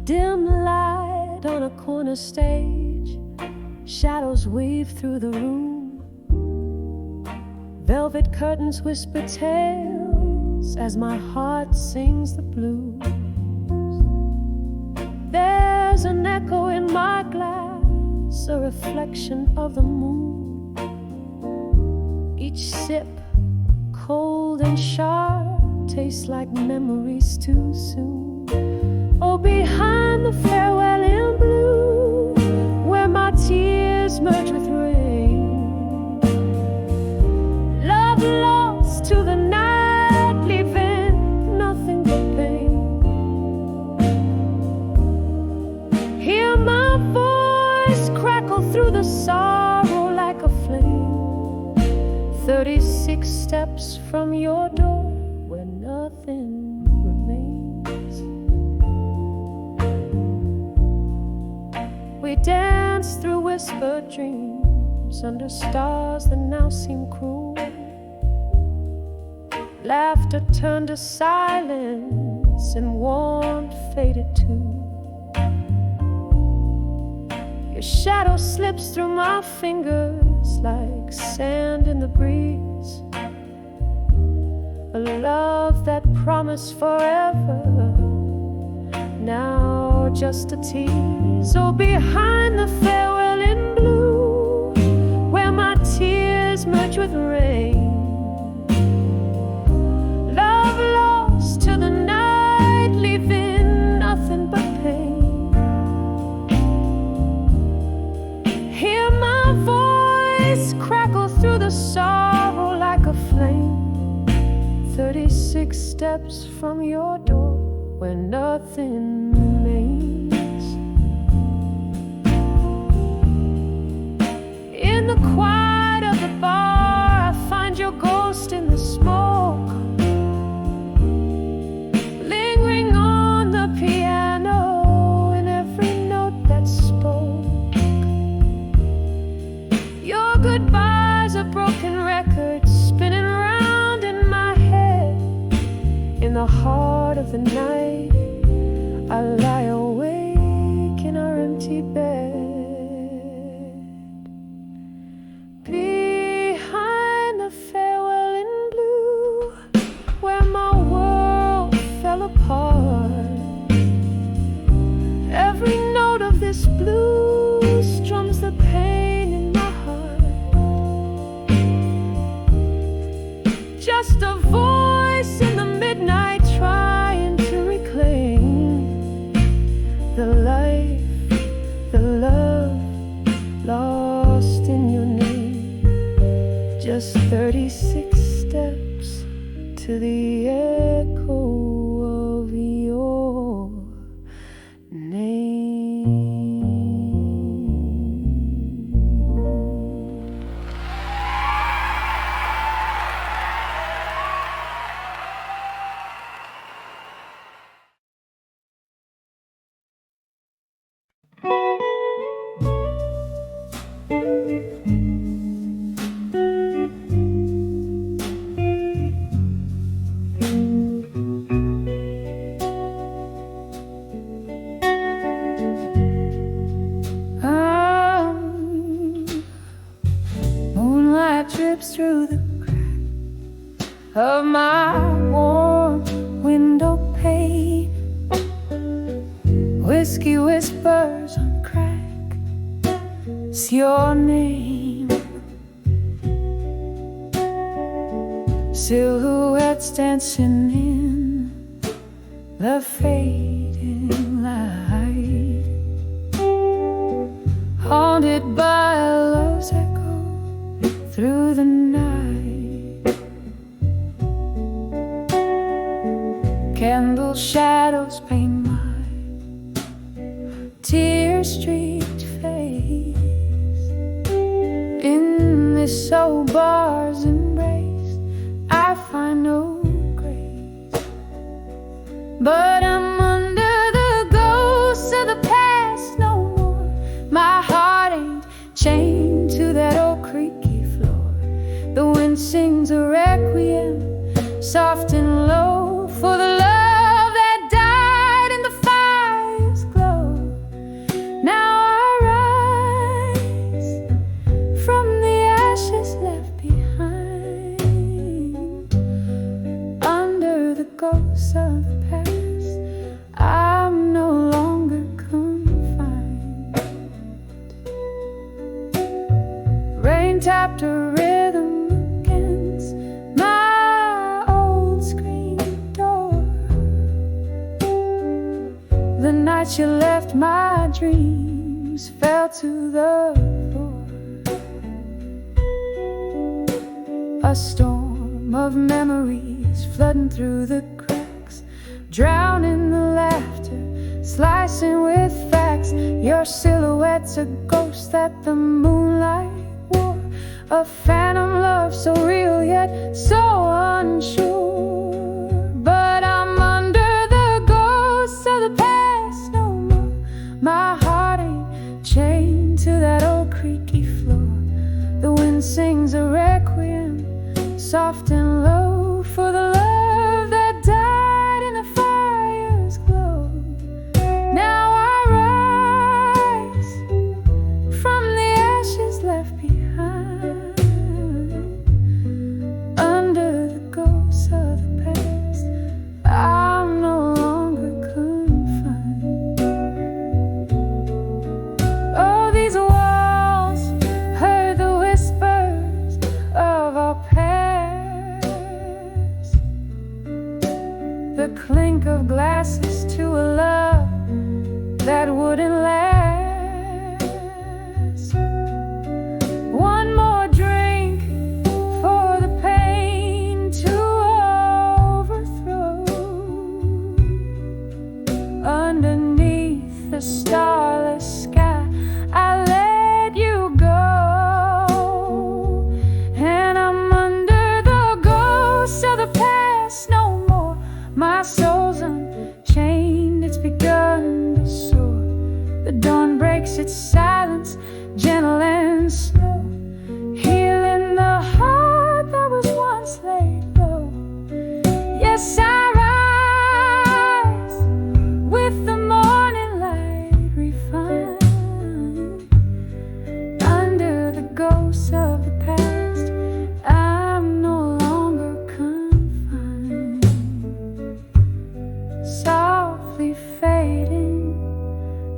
Dim light on a corner stage, shadows weave through the room. Velvet curtains whisper tales as my heart sings the blues. There's an echo in my glass, a reflection of the moon. Each sip, cold and sharp, tastes like memories too soon. Oh, behind the farewell in blue, where my tears merge with rain, love lost to the night, leaving nothing but pain. Hear my voice crackle through the sorrow like a flame. 36 steps from your door, where nothing remains. We dance through whispered dreams under stars that now seem cruel. Laughter turned to silence and warmth faded too. Your shadow slips through my fingers like sand in the breeze. A love that promised forever, now just a tease. Oh, behind the farewell in blue, where my tears merge with rain, love lost to the night, leaving nothing but pain. Hear my voice crackle through the sorrow like a flame. 36 steps from your door, where nothing remains. In the quiet of the bar, I find your ghost in the smoke, lingering on the piano in every note that spoke. Your goodbyes are broken records spinning round in my head. In the heart of the night, I lie awake in our empty bed. Behind the farewell in blue, where my world fell apart, every note of this blues strums the pain in my heart. Just a voice in the midnight trying to reclaim the life, the love lost in your name. Just 36 steps to the echo of your name. whispers on crack, it's your name. Silhouettes dancing in the fading light, haunted by love's echo through the night. Candle shadows paint my tear-streaked face. In this old bar's embrace, I find no grace. But I'm under the ghosts of the past no more. My heart ain't chained to that old creaky floor. The wind sings a requiem, soft and low, for the love that died in the fire's glow. Now I rise from the ashes left behind. Under the ghosts of the past, I'm no longer confined. Rain tapped a rhythm against my old screen door. The night you left, my dreams fell to the floor. A storm of memories flooding through the cracks, drowning the laughter, slicing with facts. Your silhouette's a ghost that the moonlight wore, a phantom love so real yet so unsure. But I'm under the ghosts of the past no more. My heart ain't chained to that old creaky floor. The wind sings a requiem, soft and low, for the love that died in the fire's glow. Now I rise from the ashes left behind. Under the ghosts of the past, I'm no longer confined. Oh, these walls heard the whispers of our past, the clink of glasses to a love that wouldn't last. One more drink for the pain to overthrow. Underneath the starless sky, I let you go. And I'm under the ghosts of the past no more. My soul's unchained, it's begun to soar. The dawn breaks its silence, gentle and slow, healing the heart that was once laid low. Yes, I rise with the morning light refined. Under the ghosts of the past, I'm no longer confined. Softly fading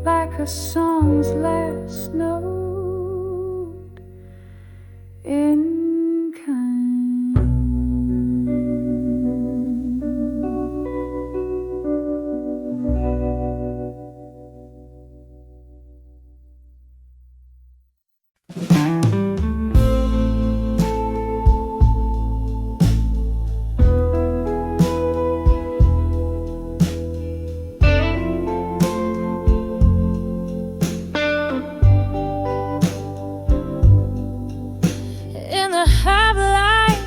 like a song's last note in kind. In the half light,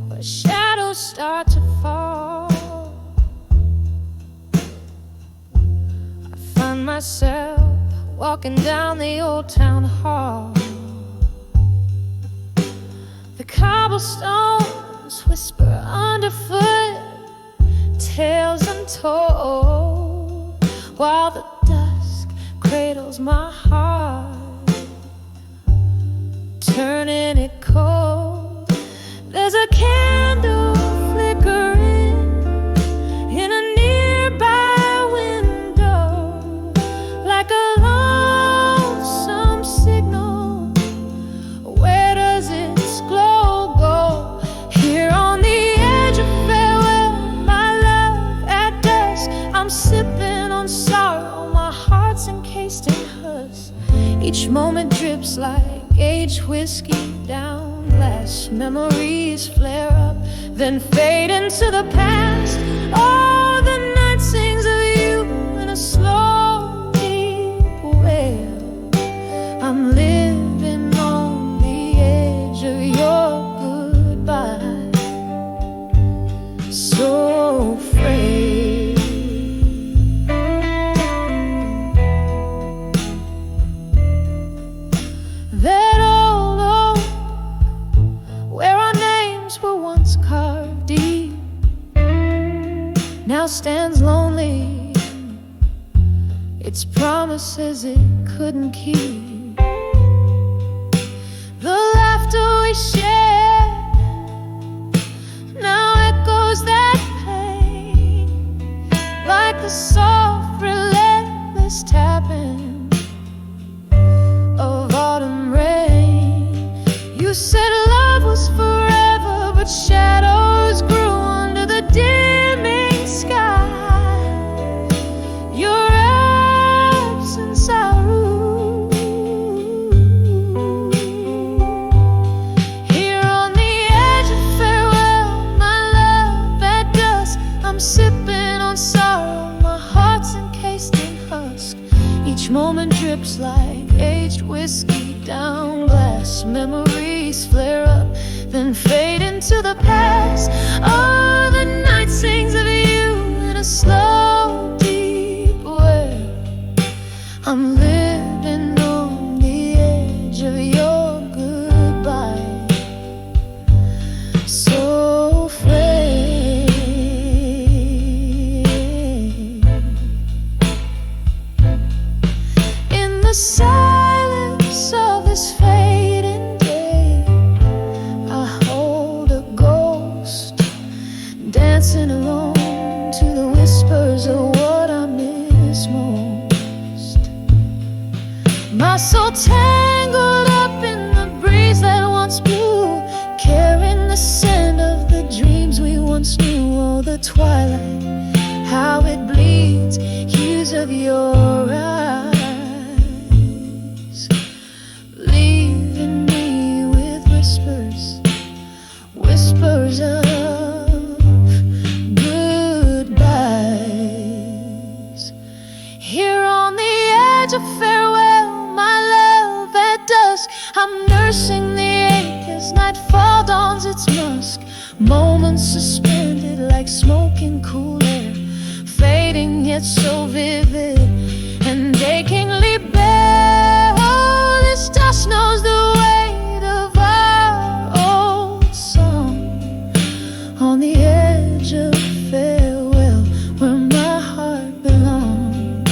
where shadows start to fall, I find myself walking down the old town hall. The cobblestones whisper underfoot, tales untold, while the dusk cradles my heart, turning it cold. There's a candle flickering in a nearby window. Each moment drips like aged whiskey down glass. Memories flare up, then fade into the past. Oh, the night sings of you in a slow, deep wail. I'm living on the edge of your goodbye, so frail. That old oak where our names were once carved deep now stands lonely. Its promises it couldn't keep. The laughter we shared now echoes that pain, like the soft, relentless tapping of autumn rain. You said love was forever, but shadows grew under the dimming sky. Your absence I rue. Here on the edge of farewell, my love at dusk, I'm sipping on sorrow, my heart's encased in husk. Each moment drips like aged whiskey down glass. Memories flare up, then fade into the past. Oh, the night sings of you in a slow, deep way. I'm living on the edge of your goodbye, so frail. In the silence of this fading day, I hold a ghost dancing alone to the whispers of what I miss most. My soul tangled up in the breeze that once blew, carrying the scent of the dreams we once knew. Oh, the twilight, how it bleeds, hues of your eyes, leaving me with whispers, whispers of goodbyes. Here on the edge of farewell, my love at dusk, I'm nursing the ache as nightfall dawns its musk. Moments suspended like smoke in cool air, fading yet so vivid and achingly bare. Oh, this dust knows the weight of our old song. On the edge of farewell, where my heart belongs.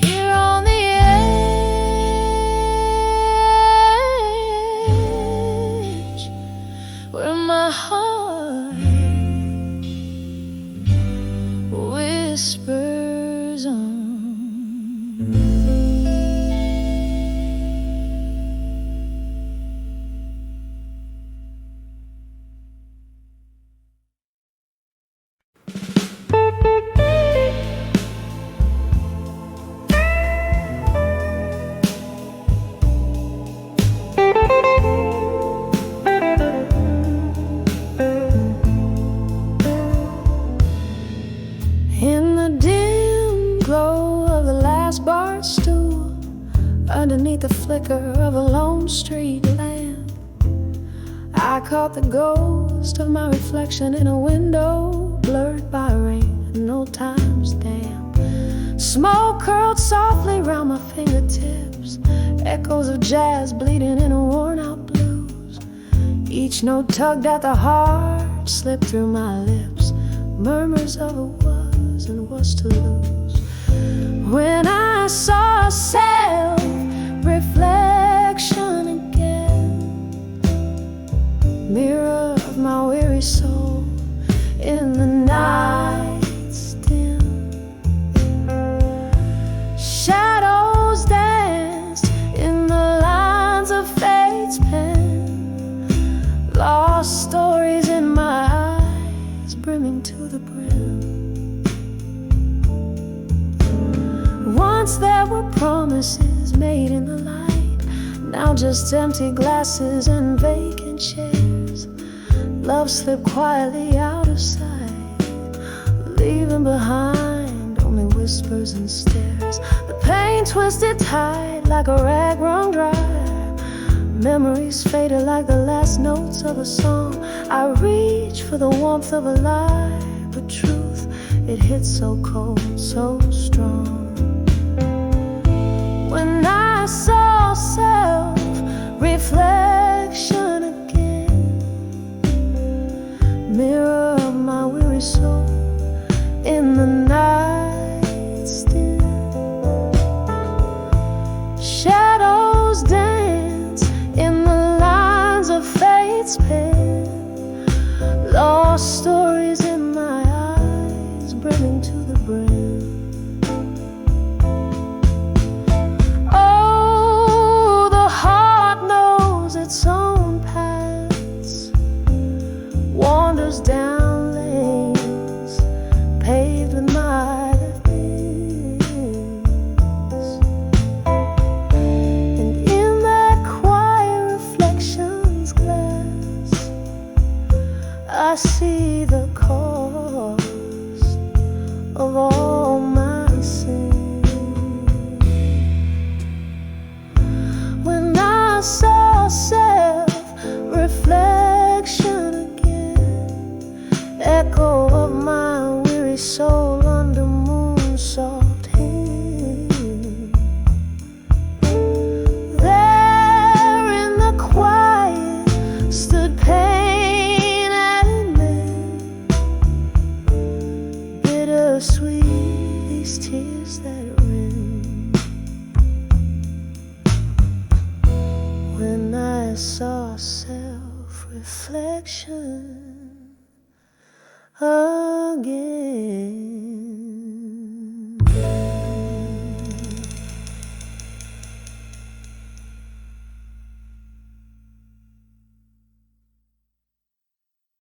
Here on the edge, where my heart whispers on. In the dim glow of the last bar stool, underneath the flicker of a lone street lamp, I caught the ghost of my reflection in a window blurred by rain and old times damp. Smoke curled softly round my fingertips, echoes of jazz bleeding in a worn-out blues. Each note tugged at the heart, slipped through my lips, murmurs of a was and was to lose. When I saw self-reflection again, mirror of my weary soul in the night's dim, shadows danced in the lines of fate's pen, lost stories in my eyes brimming to the brim. Once there were promises promises made in the light, now just empty glasses and vacant chairs. Love slipped quietly out of sight, leaving behind only whispers and stares. The pain twisted tight like a rag wrung dry. Memories faded like the last notes of a song. I reach for the warmth of a lie, but truth, it hits so cold, so strong. When I saw self-reflection again, mirror of my weary soul in the night's dim, shadows dance in the lines of fate's pen, lost stories in my eyes brimming to the brim. Oh, the heart knows its own paths, wanders down lanes paved with my things, and in that quiet reflection's glass, I see the cost of all my sin. When I saw self-reflection again, echo of my weary soul under moon-soft hand, there in the quiet stood pain and man, bittersweet these tears that rim. When I saw self-reflection again.